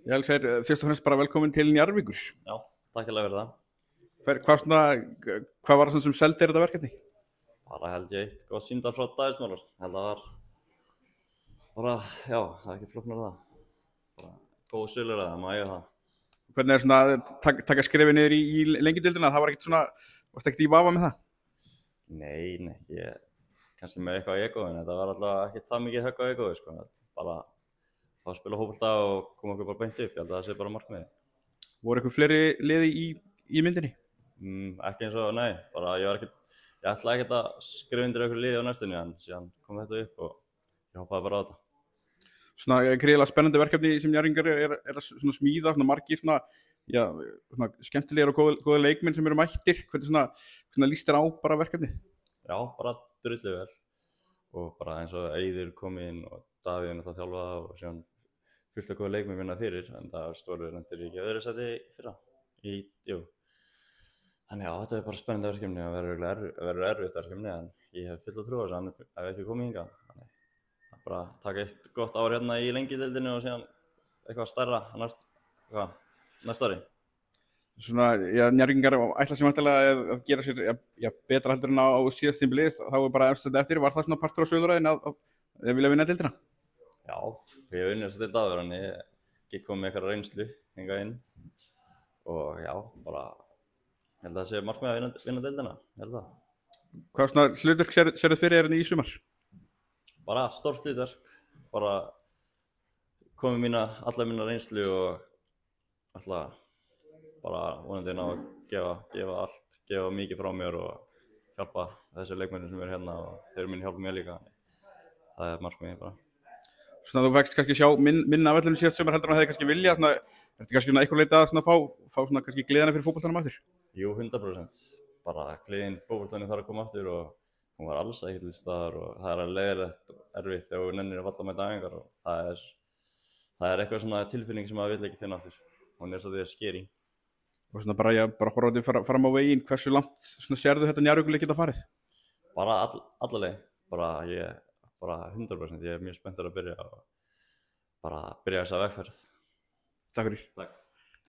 Ég vil segja fyrst og fremst bara velkomin til Njarðvíkur. Já, takk fyrir það. Hvað var það sem seldi þetta verkefni? Bara held ég eitt gott símtal frá Davíðsmálar. Held að það var já, það er ekki flóknar það. Bara góð sölur að það, maður eiga það. Hvernig svona að taka skrefið niður í lengjudildina? Það var ekkert svona, varst ekkert í vafa með það? Nei, ég kannski með eitthvað í egóið, en þetta var alltaf ekki það mikið högg á egóið, sko. Bara fá að spila fótbolta og koma okkur bara beint upp. Ég held að það sé bara markmiðið. Voru eitthvað fleiri liði í myndinni? Ekki eins og, nei, bara ég ætlaði ekkert að skrifa undir einhverju liði á næstunni, en síðan kom þetta upp og ég hoppaði bara á þetta. Svona gríðarlega spennandi verkefni sem Njarðvíkingar er að svona smíða, svona margir svona skemmtilegar og góða leikmenn sem eru mættir. Hvernig svona líst þér á bara verkefnið? Já, bara drullu vel og bara eins og Eiður kom inn og Davíð það þjálfaði og síðan fullt af góða leikmenn vinna fyrir, en það stóru rendur ekki öðru sæti fyrra. Þannig já, þetta er bara spennandi verkefni og verður erfitt verkefni, en ég hef fullt að trúa þess að hann hef ekki komið hingað. Þannig að bara taka eitt gott ár hérna í lengjudildinni og síðan eitthvað stærra næsta ári. Svona, Njarðvíkingar ætla sem væntanlega að gera sér betra heldur en á síðast tímabili, þá er bara eftir. Var það svona partur á sögulræðinni að vilja vinna deildina? Já, ég hef unnið þessa deild áður, en ég ekki komið með eitthvað reynslu hingað inn og já, bara ég held að það sé markmið að vinna deildina, ég held það. Hvað svona hlutverk sérðu fyrir hérna í sumar? Bara stórt hlutverk, bara komið alla mína reynslu og alltaf bara vonandi ná að gefa allt, gefa mikið frá mér og hjálpa þessu leikmennum sem eru hérna og þeir muni hjálpa mér líka. Það er markmiðið bara. Svona þú fækst kannski sjá minna af öllum síðast sumar heldur en það hefði kannski vilja, er þetta kannski eitthvað leita að fá svona kannski gleðina fyrir fótboltanum aftur? Jú, 100%. Bara gleðin fótboltanum þarf að koma aftur og hún var alls ekki til staðar og það er leiðilegt og erfitt ef þú nennir að valla með æfingar og það er eitthvað svona tilfinning sem maður vill ekki finna aftur. Hún er svo því að skeri. Og svona bara horfandi fram á veginn, hversu langt svona sérðu þetta Njarðvíkur geta farið? Bara alla leið. Bara 100%. Ég er mjög spenntur að byrja þessa vegferð. Takk fyrir. Takk.